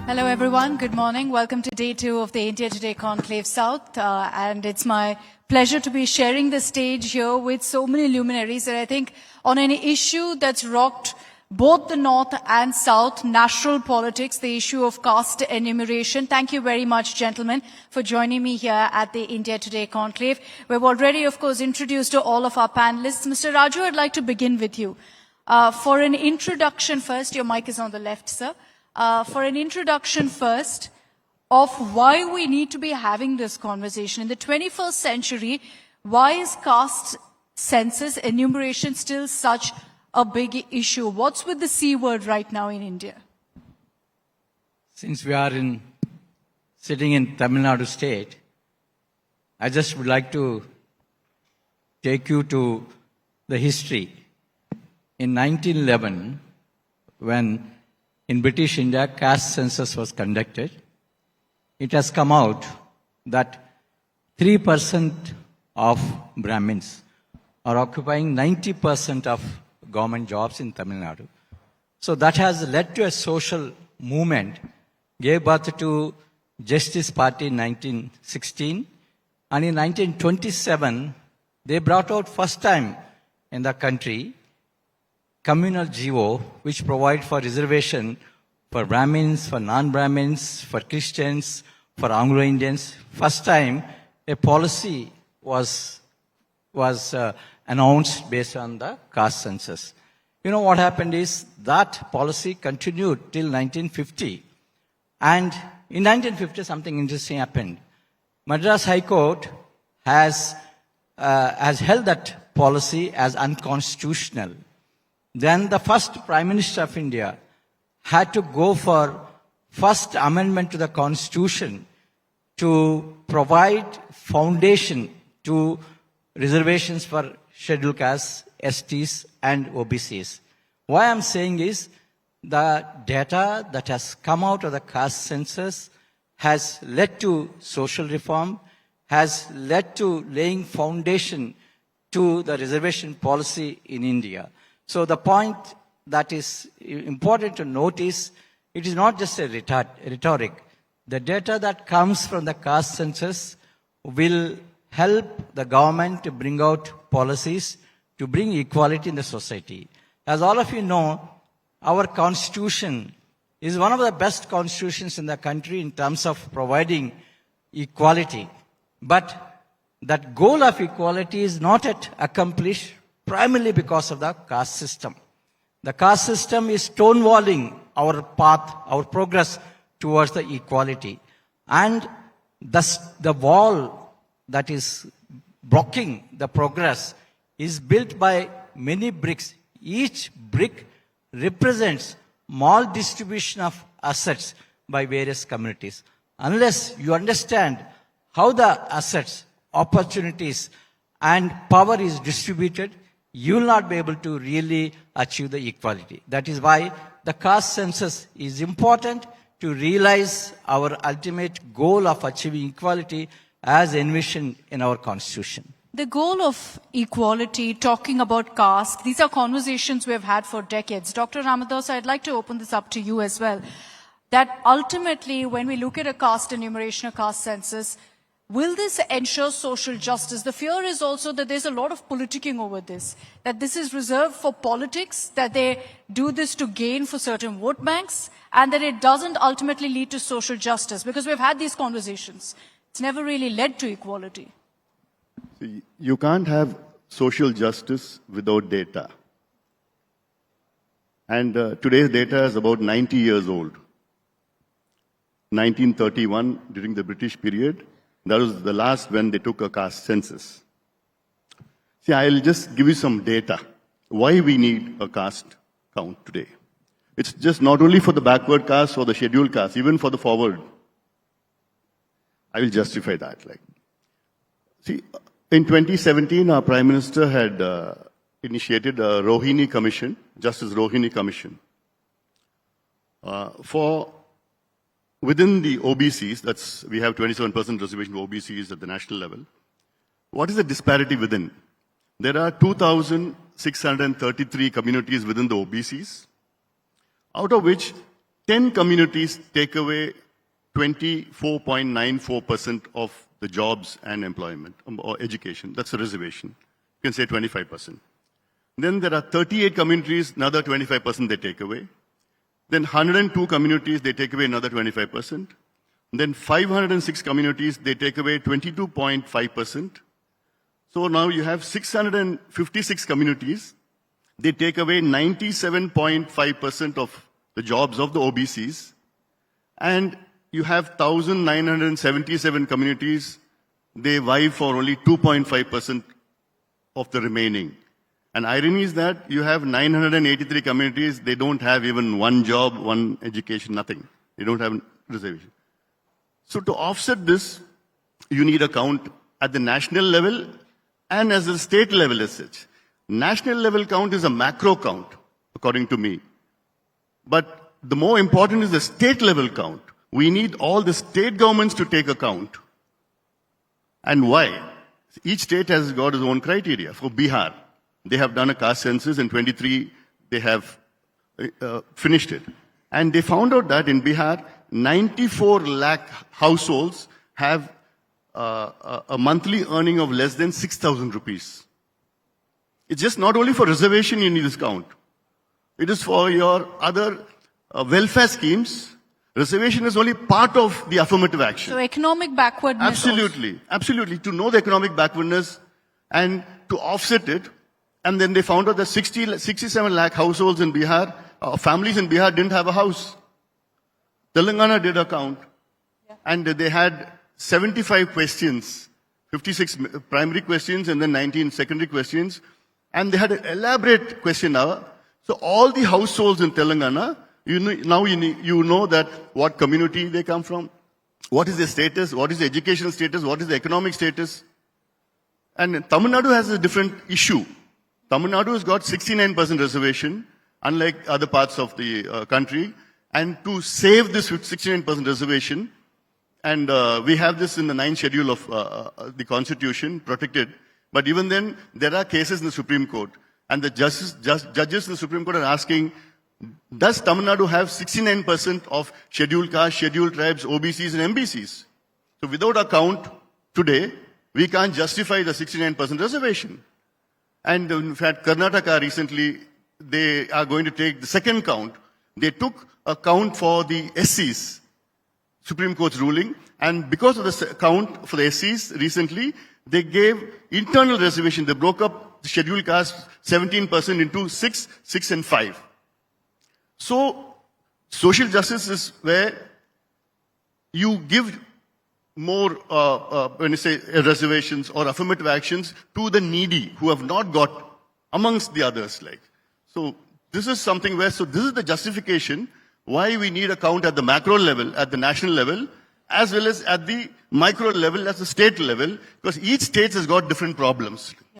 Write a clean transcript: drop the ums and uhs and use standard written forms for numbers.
Hello everyone, good morning. Welcome to day 2 of the India Today Conclave South. And it's my pleasure to be sharing the stage here with so many luminaries that I think on an issue that's rocked both the North and South, national politics, the issue of caste enumeration. Thank you very much, gentlemen, for joining me here at the India Today Conclave. We've already, of course, introduced to all of our panelists. Mr. Raju, I'd like to begin with you. For an introduction first, your mic is on the left, sir. For an introduction first of why we need to be having this conversation. In the 21st century, why is caste census enumeration still such a big issue? What's with the C word right now in India? Since we are sitting in Tamil Nadu state, I just would like to take you to the history. In 1911, when in British India, caste census was conducted. It has come out that 3% of Brahmins are occupying 90% of government jobs in Tamil Nadu. So that has led to a social movement, gave birth to Justice Party in 1916. And in 1927, they brought out first time in the country communal GO, which provide for reservation for Brahmins, for non-Brahmins, for Christians, for Anglo-Indians. First time a policy was announced based on the caste census. You know what happened is that policy continued till 1950. And in 1950, something interesting happened. Madras High Court has held that policy as unconstitutional. Then the first Prime Minister of India had to go for first amendment to the Constitution to provide foundation to reservations for scheduled castes, STs and OBCs. Why I'm saying is the data that has come out of the caste census has led to social reform, has led to laying foundation to the reservation policy in India. So the point that is important to note is it is not just a rhetoric. The data that comes from the caste census will help the government to bring out policies to bring equality in the society. As all of you know, our constitution is one of the best constitutions in the country in terms of providing equality. But that goal of equality is not yet accomplished primarily because of the caste system. The caste system is stonewalling our path, our progress towards the equality. And thus the wall that is blocking the progress is built by many bricks. Each brick represents maldistribution of assets by various communities. Unless you understand how the assets, opportunities, and power is distributed, you will not be able to really achieve the equality. That is why the caste census is important to realize our ultimate goal of achieving equality as envisioned in our constitution. The goal of equality, talking about caste, these are conversations we have had for decades. Dr. Ramadas, I'd like to open this up to you as well. That ultimately, when we look at a caste enumeration, a caste census, will this ensure social justice? The fear is also that there's a lot of politicking over this, that this is reserved for politics, that they do this to gain for certain vote banks, and that it doesn't ultimately lead to social justice, because we've had these conversations. It's never really led to equality. You can't have social justice without data. And today's data is about 90 years old. 1931, during the British period, that was the last when they took a caste census. See, I'll just give you some data. Why we need a caste count today. It's just not only for the backward caste or the scheduled caste, even for the forward. I will justify that. See, in 2017, our Prime Minister had initiated a Rohini Commission, Justice Rohini Commission, for within the OBCs, we have 27% reservation for OBCs at the national level. What is the disparity within? There are 2,633 communities within the OBCs, out of which 10 communities take away 24.94% of the jobs and employment or education. That's a reservation. You can say 25%. Then there are 38 communities, another 25% they take away. Then 102 communities, they take away another 25%. Then 506 communities, they take away 22.5%. So now you have 656 communities, they take away 97.5% of the jobs of the OBCs. And you have 1,977 communities, they vie for only 2.5% of the remaining. And irony is that you have 983 communities, they don't have even one job, one education, nothing. They don't have reservation. So to offset this, you need a count at the national level and as a state level as such. National level count is a macro count, according to me. But the more important is the state level count. We need all the state governments to take account. And why? Each state has got its own criteria. For Bihar, they have done a caste census in 23, they have finished it. And they found out that in Bihar, 94 lakh households have a monthly earning of less than 6,000 rupees. It's just not only for reservation you need this count. It is for your other welfare schemes. Reservation is only part of the affirmative action. So economic backwardness. Absolutely, absolutely. To know the economic backwardness and to offset it. And then they found out that 67 lakh households in Bihar, families in Bihar didn't have a house. Telangana did a count. And they had 75 questions, 56 primary questions and then 19 secondary questions. And they had an elaborate question hour. So all the households in Telangana, you know that what community they come from, what is their status, what is the educational status, what is the economic status. And Tamil Nadu has a different issue. Tamil Nadu has got 69% reservation, unlike other parts of the country. And to save this 69% reservation, and we have this in the 9th schedule of the Constitution, protected. But even then, there are cases in the Supreme Court. And the judges in the Supreme Court are asking, does Tamil Nadu have 69% of scheduled castes, scheduled tribes, OBCs and MBCs? So without a count today, we can't justify the 69% reservation. And in fact, Karnataka recently, they are going to take the second count. They took a count for the SCs, Supreme Court's ruling. And because of the count for the SCs recently, they gave internal reservation. They broke up the scheduled caste 17% into 6, 6 and 5. So, social justice is where you give more, when you say reservations or affirmative actions to the needy who have not got amongst the others. So, this is something where, so this is the justification why we need a count at the macro level, at the national level, as well as at the micro level, at the state level, because each state has got different problems.